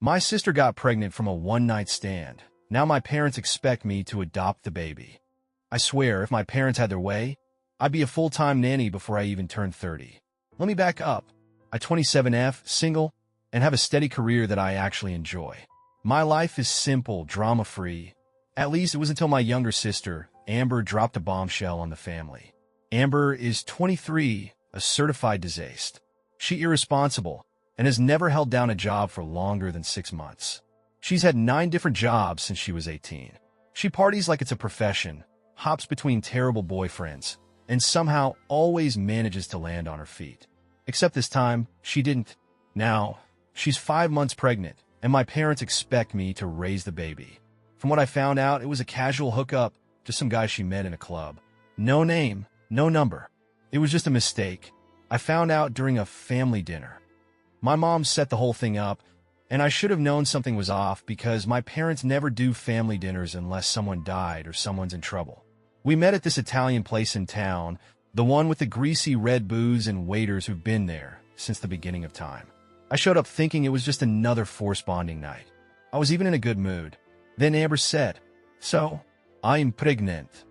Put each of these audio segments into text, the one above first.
My sister got pregnant from a one-night stand. Now my parents expect me to adopt the baby. I swear, if my parents had their way, I'd be a full-time nanny before I even turned 30. Let me back up. I'm 27F, single, and have a steady career that I actually enjoy. My life is simple, drama-free. At least it was until my younger sister, Amber, dropped a bombshell on the family. Amber is 23, a certified disaster. She's irresponsible and has never held down a job for longer than 6 months. She's had 9 different jobs since she was 18. She parties like it's a profession, hops between terrible boyfriends, and somehow always manages to land on her feet. Except this time, she didn't. Now, she's 5 months pregnant, and my parents expect me to raise the baby. From what I found out, it was a casual hookup, just some guy she met in a club. No name, no number. It was just a mistake. I found out during a family dinner. My mom set the whole thing up, and I should have known something was off because my parents never do family dinners unless someone died or someone's in trouble. We met at this Italian place in town, the one with the greasy red booze and waiters who've been there since the beginning of time. I showed up thinking it was just another forced bonding night. I was even in a good mood. Then Amber said, "So, I'm pregnant."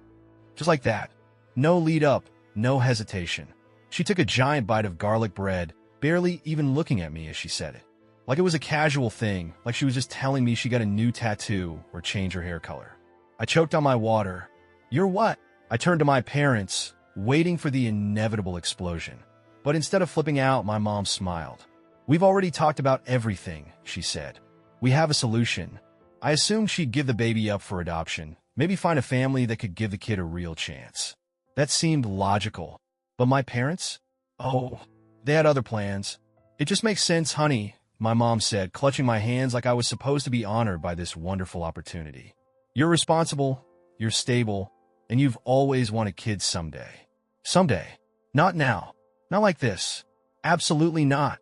Just like that. No lead up, no hesitation. She took a giant bite of garlic bread, barely even looking at me as she said it. Like it was a casual thing, like she was just telling me she got a new tattoo or changed her hair color. I choked on my water. "You're what?" I turned to my parents, waiting for the inevitable explosion. But instead of flipping out, my mom smiled. "We've already talked about everything," she said. "We have a solution." I assumed she'd give the baby up for adoption, maybe find a family that could give the kid a real chance. That seemed logical. But my parents? Oh, they had other plans. "It just makes sense, honey," my mom said, clutching my hands like I was supposed to be honored by this wonderful opportunity. "You're responsible, you're stable, and you've always wanted kids someday." Someday. Not now. Not like this. Absolutely not.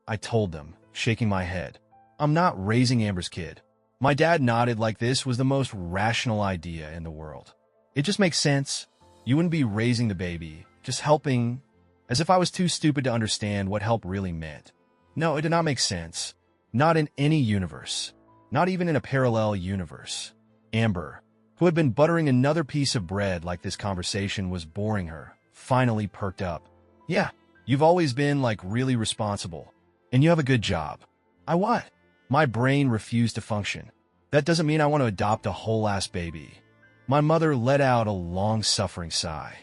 I told them, shaking my head. "I'm not raising Amber's kid." My dad nodded like this was the most rational idea in the world. "It just makes sense. You wouldn't be raising the baby, just helping," as if I was too stupid to understand what help really meant. No, it did not make sense. Not in any universe. Not even in a parallel universe. Amber, who had been buttering another piece of bread like this conversation was boring her, finally perked up. "Yeah, you've always been, like, really responsible. And you have a good job." "I what?" My brain refused to function. "That doesn't mean I want to adopt a whole-ass baby." My mother let out a long-suffering sigh.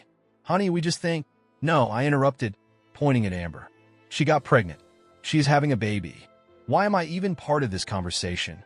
"Honey, we just think—" "No," I interrupted, pointing at Amber. "She got pregnant. She is having a baby. Why am I even part of this conversation?"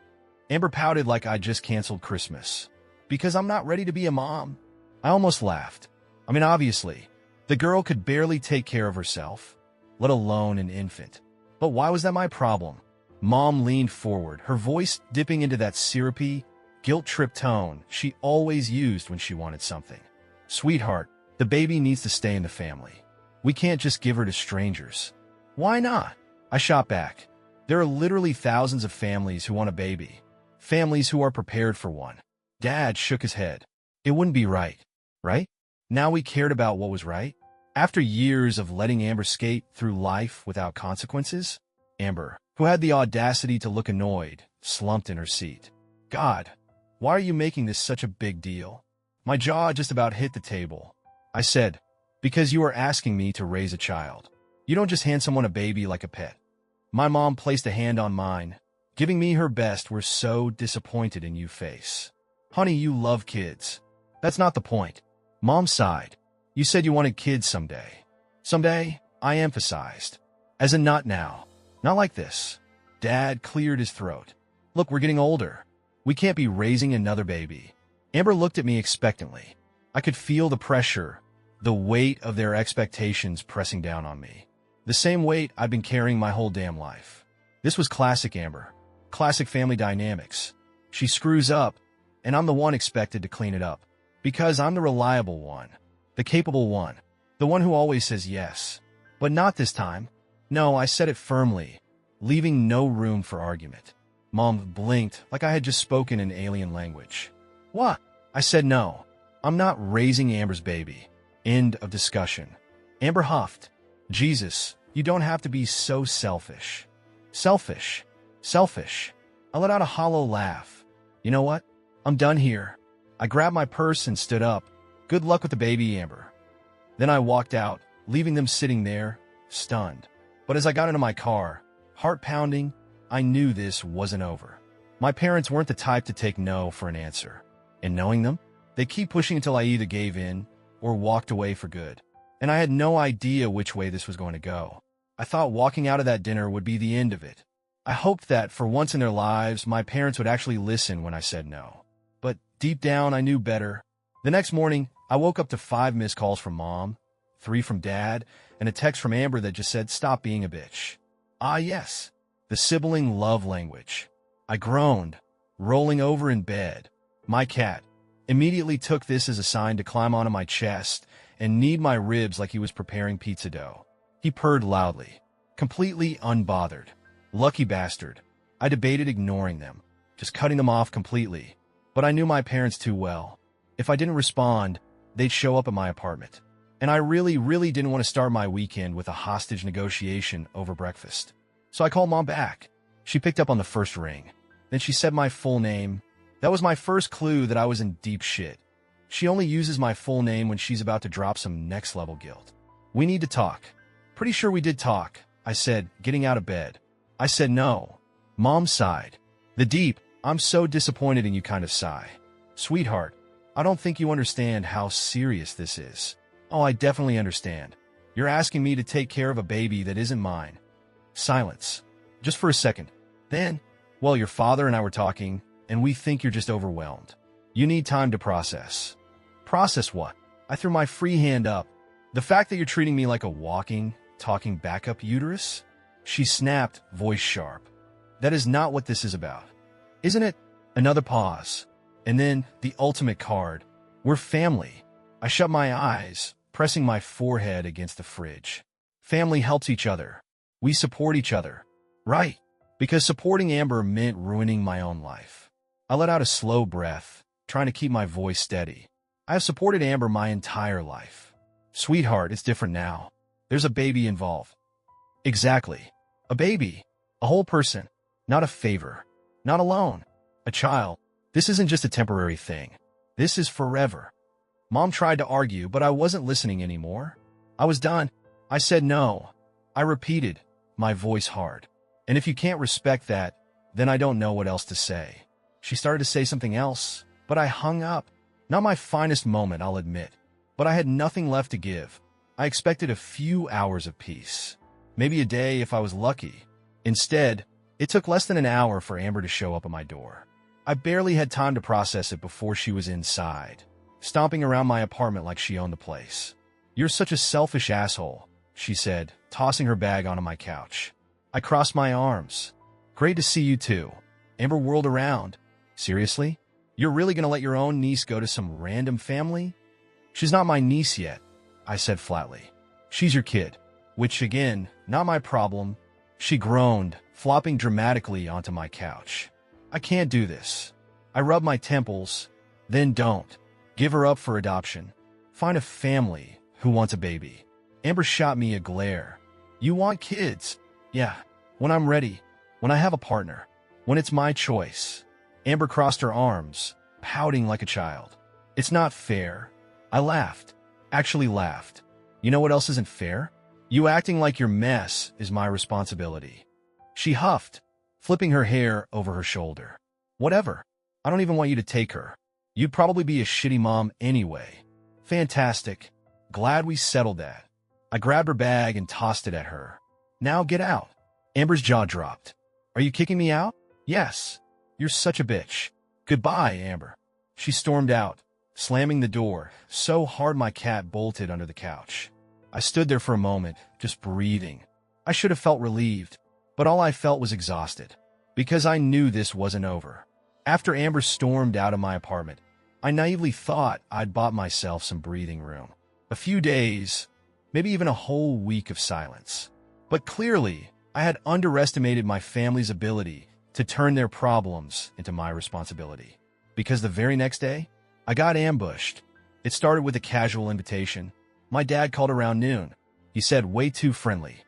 Amber pouted like I just canceled Christmas. "Because I'm not ready to be a mom." I almost laughed. I mean, obviously, the girl could barely take care of herself, let alone an infant. But why was that my problem? Mom leaned forward, her voice dipping into that syrupy, guilt-tripped tone she always used when she wanted something. "Sweetheart, the baby needs to stay in the family. We can't just give her to strangers." "Why not?" I shot back. "There are literally thousands of families who want a baby. Families who are prepared for one." Dad shook his head. "It wouldn't be right, right?" Now we cared about what was right. After years of letting Amber skate through life without consequences, Amber, who had the audacity to look annoyed, slumped in her seat. "God, why are you making this such a big deal?" My jaw just about hit the table. I said, "Because you are asking me to raise a child. You don't just hand someone a baby like a pet." My mom placed a hand on mine, giving me her best "we're so disappointed in you" face. "Honey, you love kids. That's not the point." Mom sighed. "You said you wanted kids someday." "Someday," I emphasized. "As in not now. Not like this." Dad cleared his throat. "Look, we're getting older. We can't be raising another baby." Amber looked at me expectantly. I could feel the pressure, the weight of their expectations pressing down on me. The same weight I've been carrying my whole damn life. This was classic Amber. Classic family dynamics. She screws up, and I'm the one expected to clean it up. Because I'm the reliable one. The capable one. The one who always says yes. But not this time. No, I said it firmly, leaving no room for argument. Mom blinked like I had just spoken an alien language. "What?" I said no. "I'm not raising Amber's baby." End of discussion. Amber huffed. "Jesus, you don't have to be so selfish." Selfish. Selfish. I let out a hollow laugh. You know what? I'm done here. I grabbed my purse and stood up. Good luck with the baby, Amber. Then I walked out, leaving them sitting there, stunned. But as I got into my car, heart pounding, I knew this wasn't over. My parents weren't the type to take no for an answer. And knowing them, they keep pushing until I either gave in or walked away for good. And I had no idea which way this was going to go. I thought walking out of that dinner would be the end of it. I hoped that for once in their lives, my parents would actually listen when I said no. But deep down, I knew better. The next morning, I woke up to 5 missed calls from Mom, 3 from Dad, and a text from Amber that just said, "Stop being a bitch." Ah, yes, the sibling love language. I groaned, rolling over in bed. My cat immediately took this as a sign to climb onto my chest and knead my ribs like he was preparing pizza dough. He purred loudly, completely unbothered. Lucky bastard. I debated ignoring them, just cutting them off completely. But I knew my parents too well. If I didn't respond, they'd show up at my apartment. And I really didn't want to start my weekend with a hostage negotiation over breakfast. So I called Mom back. She picked up on the first ring. Then she said my full name. That was my first clue that I was in deep shit. She only uses my full name when she's about to drop some next-level guilt. "We need to talk." "Pretty sure we did talk," I said, getting out of bed. I said no. Mom sighed. The deep, "I'm so disappointed in you" kind of sigh. "Sweetheart, I don't think you understand how serious this is." "Oh, I definitely understand. You're asking me to take care of a baby that isn't mine." Silence. Just for a second. Then, "Well, your father and I were talking, and we think you're just overwhelmed. You need time to process." "Process what?" I threw my free hand up. "The fact that you're treating me like a walking, talking backup uterus?" She snapped, voice sharp. "That is not what this is about." "Isn't it?" Another pause. And then, the ultimate card. "We're family." I shut my eyes, pressing my forehead against the fridge. Family helps each other. We support each other. Right. Because supporting Amber meant ruining my own life. I let out a slow breath, trying to keep my voice steady. I have supported Amber my entire life. "Sweetheart, it's different now. There's a baby involved." "Exactly. A baby. A whole person. Not a favor. Not a loan. A child. This isn't just a temporary thing. This is forever." Mom tried to argue, but I wasn't listening anymore. I was done. I said no. I repeated, my voice hard. "And if you can't respect that, then I don't know what else to say." She started to say something else, but I hung up. Not my finest moment, I'll admit. But I had nothing left to give. I expected a few hours of peace. Maybe a day if I was lucky. Instead, it took less than an hour for Amber to show up at my door. I barely had time to process it before she was inside, stomping around my apartment like she owned the place. "You're such a selfish asshole," she said, tossing her bag onto my couch. I crossed my arms. "Great to see you too." Amber whirled around. "Seriously? You're really gonna let your own niece go to some random family?" "She's not my niece yet," I said flatly. "She's your kid." Which, again, not my problem. She groaned, flopping dramatically onto my couch. "I can't do this." I rubbed my temples. "Then don't. Give her up for adoption. Find a family who wants a baby." Amber shot me a glare. "You want kids?" "Yeah. When I'm ready. When I have a partner. When it's my choice." Amber crossed her arms, pouting like a child. "It's not fair." I laughed. Actually laughed. "You know what else isn't fair? You acting like your mess is my responsibility." She huffed, flipping her hair over her shoulder. "Whatever. I don't even want you to take her. You'd probably be a shitty mom anyway." "Fantastic. Glad we settled that." I grabbed her bag and tossed it at her. "Now get out." Amber's jaw dropped. "Are you kicking me out?" "Yes. You're such a bitch." "Goodbye, Amber." She stormed out, slamming the door so hard my cat bolted under the couch. I stood there for a moment, just breathing. I should have felt relieved, but all I felt was exhausted, because I knew this wasn't over. After Amber stormed out of my apartment, I naively thought I'd bought myself some breathing room. A few days, maybe even a whole week of silence. But clearly, I had underestimated my family's ability to turn their problems into my responsibility. Because the very next day, I got ambushed. It started with a casual invitation. My dad called around noon. He said, way too friendly,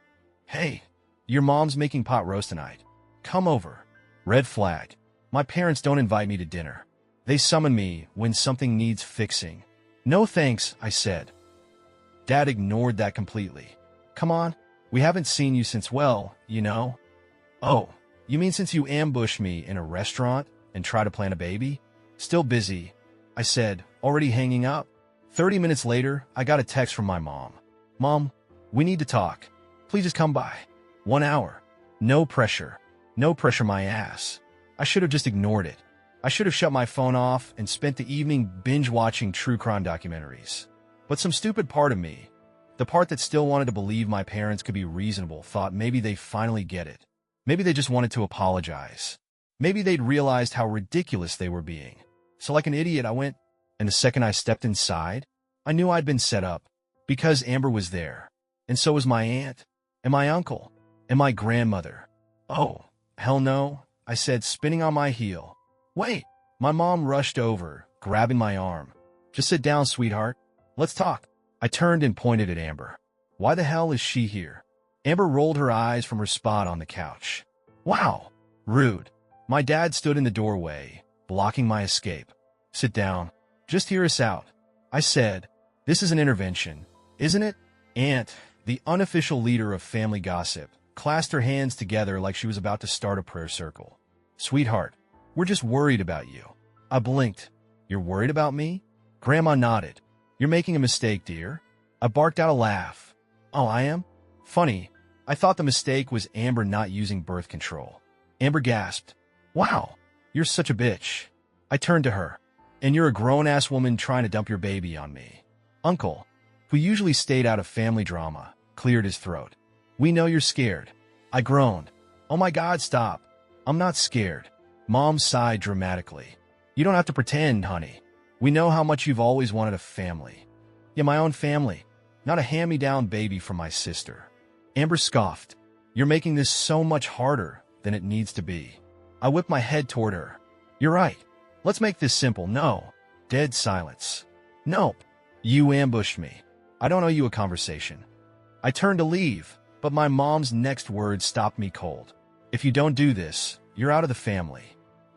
"Hey, your mom's making pot roast tonight. Come over." Red flag. My parents don't invite me to dinner. They summon me when something needs fixing. No thanks, I said. Dad ignored that completely. Come on, we haven't seen you since, well, you know. Oh, you mean since you ambushed me in a restaurant and tried to plant a baby? Still busy, I said, already hanging up. 30 minutes later, I got a text from my mom. Mom, we need to talk. Please just come by. 1 hour. No pressure. No pressure my ass. I should have just ignored it. I should have shut my phone off and spent the evening binge-watching true crime documentaries. But some stupid part of me, the part that still wanted to believe my parents could be reasonable, thought maybe they finally get it. Maybe they just wanted to apologize. Maybe they'd realized how ridiculous they were being. So like an idiot, I went, and the second I stepped inside, I knew I'd been set up, because Amber was there. And so was my aunt, and my uncle, and my grandmother. Oh, hell no, I said, spinning on my heel. Wait, my mom rushed over, grabbing my arm. Just sit down, sweetheart. Let's talk. I turned and pointed at Amber. Why the hell is she here? Amber rolled her eyes from her spot on the couch. Wow, rude. My dad stood in the doorway, blocking my escape. Sit down. Just hear us out. I said, this is an intervention, isn't it? Aunt, the unofficial leader of family gossip, clasped her hands together like she was about to start a prayer circle. Sweetheart, we're just worried about you. I blinked. You're worried about me? Grandma nodded. You're making a mistake, dear. I barked out a laugh. Oh, I am? Funny. I thought the mistake was Amber not using birth control. Amber gasped. Wow, you're such a bitch. I turned to her. And you're a grown-ass woman trying to dump your baby on me. Uncle, who usually stayed out of family drama, cleared his throat. We know you're scared. I groaned. Oh my God, stop. I'm not scared. Mom sighed dramatically. You don't have to pretend, honey. We know how much you've always wanted a family. Yeah, my own family, not a hand-me-down baby from my sister. Amber scoffed. You're making this so much harder than it needs to be. I whipped my head toward her. You're right. Let's make this simple. No. Dead silence. Nope. You ambushed me. I don't owe you a conversation. I turned to leave, but my mom's next words stopped me cold. If you don't do this, you're out of the family.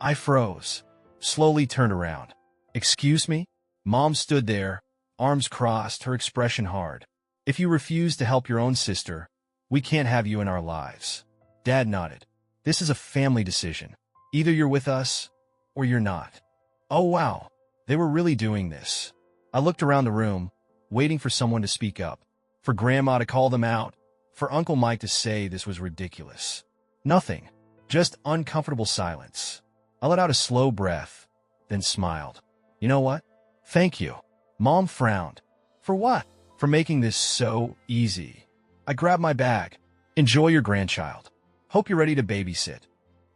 I froze, slowly turned around. Excuse me? Mom stood there, arms crossed, her expression hard. If you refuse to help your own sister, we can't have you in our lives. Dad nodded. This is a family decision. Either you're with us, or you're not. Oh wow, they were really doing this. I looked around the room, waiting for someone to speak up, for Grandma to call them out, for Uncle Mike to say this was ridiculous. Nothing, just uncomfortable silence. I let out a slow breath, then smiled. You know what? Thank you. Mom frowned. For what? For making this so easy. I grabbed my bag. Enjoy your grandchild. Hope you're ready to babysit.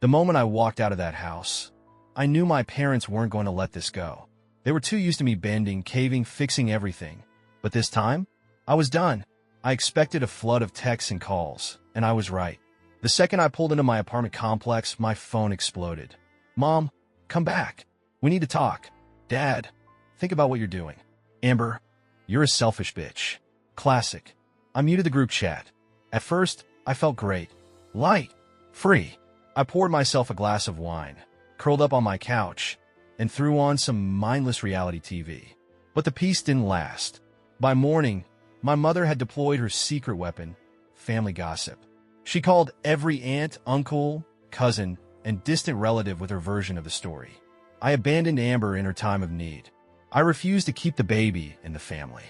The moment I walked out of that house, I knew my parents weren't going to let this go. They were too used to me bending, caving, fixing everything. But this time, I was done. I expected a flood of texts and calls, and I was right. The second I pulled into my apartment complex, my phone exploded. Mom, come back. We need to talk. Dad, think about what you're doing. Amber, you're a selfish bitch. Classic. I muted the group chat. At first, I felt great. Light. Free. I poured myself a glass of wine, curled up on my couch, and threw on some mindless reality TV. But the peace didn't last. By morning, my mother had deployed her secret weapon, family gossip. She called every aunt, uncle, cousin, and distant relative with her version of the story. I abandoned Amber in her time of need. I refused to keep the baby in the family.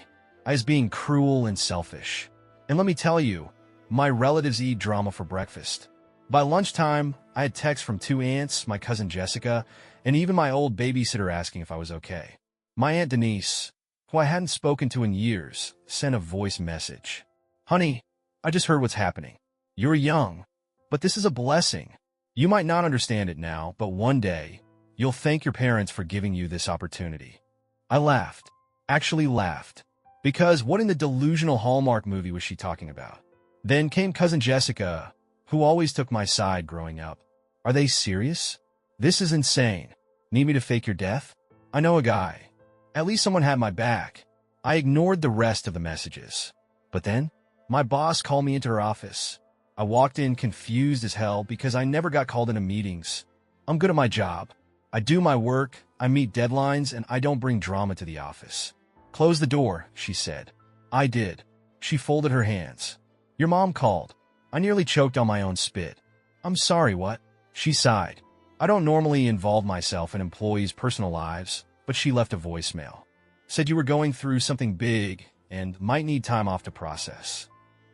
I was being cruel and selfish. And let me tell you, my relatives eat drama for breakfast. By lunchtime, I had texts from 2 aunts, my cousin Jessica, and even my old babysitter asking if I was okay. My Aunt Denise, who I hadn't spoken to in years, sent a voice message. Honey, I just heard what's happening. You're young, but this is a blessing. You might not understand it now, but one day, you'll thank your parents for giving you this opportunity. I laughed. Actually laughed. Because what in the delusional Hallmark movie was she talking about? Then came cousin Jessica, who always took my side growing up. Are they serious? This is insane. Need me to fake your death? I know a guy. At least someone had my back. I ignored the rest of the messages. But then, my boss called me into her office. I walked in confused as hell because I never got called into meetings. I'm good at my job. I do my work, I meet deadlines, and I don't bring drama to the office. Close the door, she said. I did. She folded her hands. Your mom called. I nearly choked on my own spit. I'm sorry, what? She sighed. I don't normally involve myself in employees' personal lives, but she left a voicemail. Said you were going through something big and might need time off to process.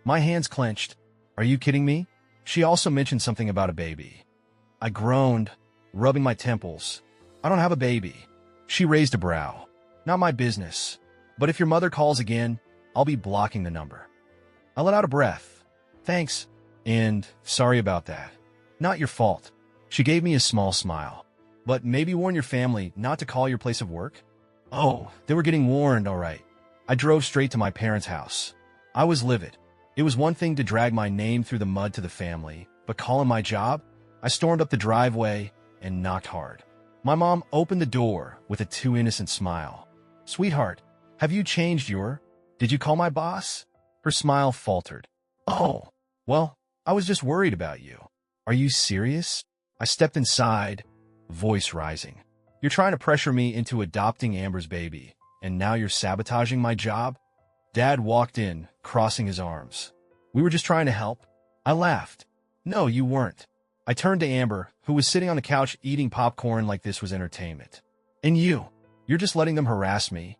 My hands clenched. Are you kidding me? She also mentioned something about a baby. I groaned, rubbing my temples. I don't have a baby. She raised a brow. Not my business. But if your mother calls again, I'll be blocking the number. I let out a breath. Thanks. And sorry about that. Not your fault. She gave me a small smile. But maybe warn your family not to call your place of work? Oh, they were getting warned, all right. I drove straight to my parents' house. I was livid. It was one thing to drag my name through the mud to the family, but calling my job? I stormed up the driveway and knocked hard. My mom opened the door with a too innocent smile. Sweetheart, have you changed your... Did you call my boss? Her smile faltered. Oh, well, I was just worried about you. Are you serious? I stepped inside, voice rising. You're trying to pressure me into adopting Amber's baby, and now you're sabotaging my job? Dad walked in, crossing his arms. We were just trying to help. I laughed. No, you weren't. I turned to Amber, who was sitting on the couch eating popcorn like this was entertainment. And you're just letting them harass me.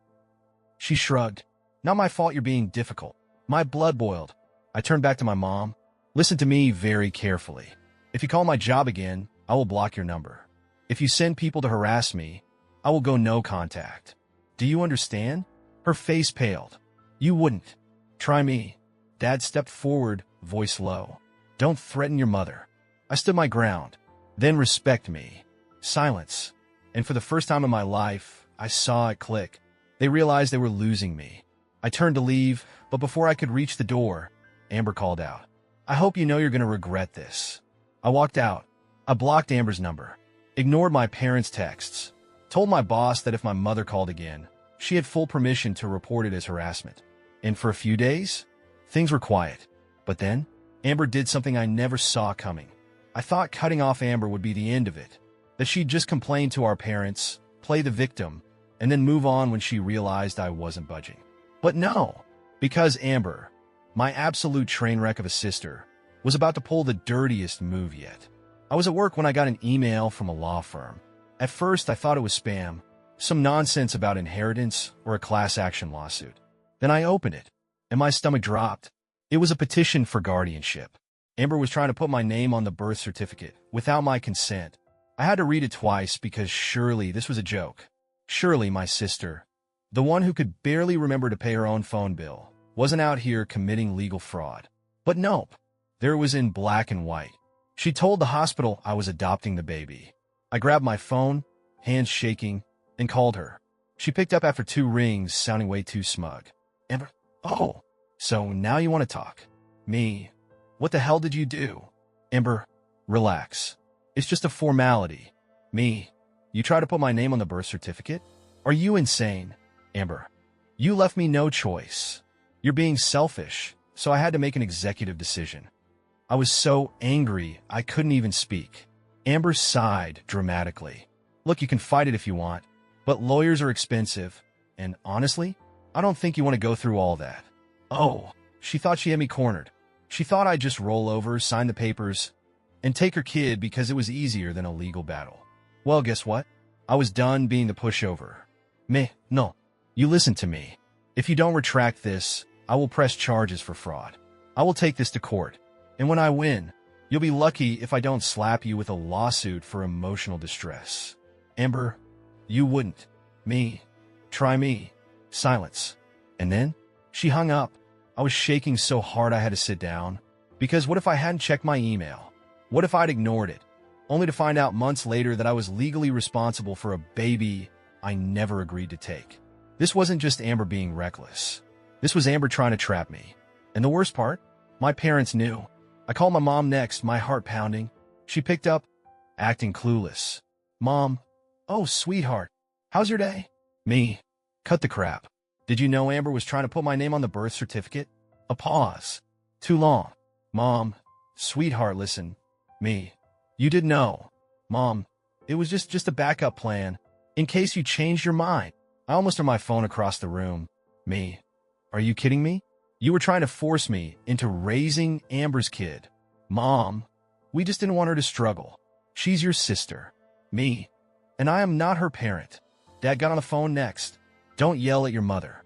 She shrugged. Not my fault you're being difficult. My blood boiled. I turned back to my mom. Listen to me very carefully. If you call my job again, I will block your number. If you send people to harass me, I will go no contact. Do you understand? Her face paled. You wouldn't. Try me. Dad stepped forward, voice low. Don't threaten your mother. I stood my ground. Then respect me. Silence. And for the first time in my life, I saw it click. They realized they were losing me. I turned to leave, but before I could reach the door, Amber called out. I hope you know you're going to regret this. I walked out. I blocked Amber's number. Ignored my parents' texts. Told my boss that if my mother called again, she had full permission to report it as harassment. And for a few days, things were quiet. But then, Amber did something I never saw coming. I thought cutting off Amber would be the end of it. That she'd just complain to our parents, play the victim, and then move on when she realized I wasn't budging. But no, because Amber, my absolute train wreck of a sister, was about to pull the dirtiest move yet. I was at work when I got an email from a law firm. At first, I thought it was spam, some nonsense about inheritance or a class action lawsuit. Then I opened it, and my stomach dropped. It was a petition for guardianship. Amber was trying to put my name on the birth certificate without my consent. I had to read it twice because surely this was a joke. Surely my sister, the one who could barely remember to pay her own phone bill, wasn't out here committing legal fraud. But nope, there it was in black and white. She told the hospital I was adopting the baby. I grabbed my phone, hands shaking, and called her. She picked up after 2 rings, sounding way too smug. Amber, oh, so now you want to talk? Me, what the hell did you do? Amber, relax. It's just a formality. Me, you try to put my name on the birth certificate? Are you insane? Amber, you left me no choice. You're being selfish, so I had to make an executive decision. I was so angry, I couldn't even speak. Amber sighed dramatically. Look, you can fight it if you want, but lawyers are expensive, and honestly, I don't think you want to go through all that. Oh, she thought she had me cornered. She thought I'd just roll over, sign the papers, and take her kid because it was easier than a legal battle. Well, guess what? I was done being the pushover. No, you listen to me. If you don't retract this, I will press charges for fraud. I will take this to court, and when I win, you'll be lucky if I don't slap you with a lawsuit for emotional distress. Amber, you wouldn't. Me, try me. Silence. And then, she hung up. I was shaking so hard I had to sit down. Because what if I hadn't checked my email? What if I'd ignored it? Only to find out months later that I was legally responsible for a baby I never agreed to take. This wasn't just Amber being reckless. This was Amber trying to trap me. And the worst part? My parents knew. I called my mom next, my heart pounding. She picked up, acting clueless. Mom, oh, sweetheart, how's your day? Me, cut the crap. Did you know Amber was trying to put my name on the birth certificate? A pause. Too long. Mom, sweetheart, listen. Me, you did know. Mom, It was just a backup plan, in case you changed your mind. I almost threw my phone across the room. Me? Are you kidding me? You were trying to force me into raising Amber's kid. Mom, we just didn't want her to struggle. She's your sister. Me. And I am not her parent. Dad got on the phone next. Don't yell at your mother.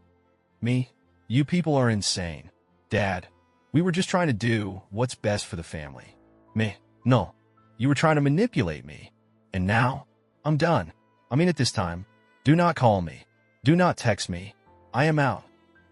Me? You people are insane. Dad, we were just trying to do what's best for the family. Me? No. You were trying to manipulate me. And now, I'm done. I mean it this time. Do not call me. Do not text me. I am out.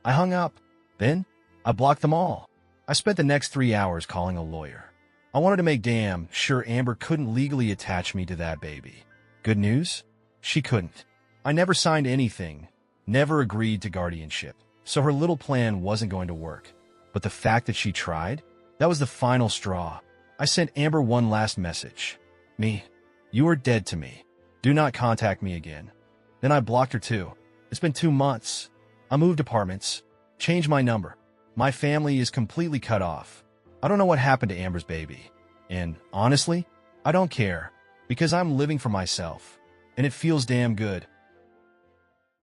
I hung up. Then, I blocked them all. I spent the next 3 hours calling a lawyer. I wanted to make damn sure Amber couldn't legally attach me to that baby. Good news? She couldn't. I never signed anything, never agreed to guardianship, so her little plan wasn't going to work. But the fact that she tried, that was the final straw. I sent Amber one last message. Me, you are dead to me. Do not contact me again. Then I blocked her too. It's been 2 months. I moved apartments, changed my number. My family is completely cut off. I don't know what happened to Amber's baby. And honestly, I don't care, because I'm living for myself. And it feels damn good.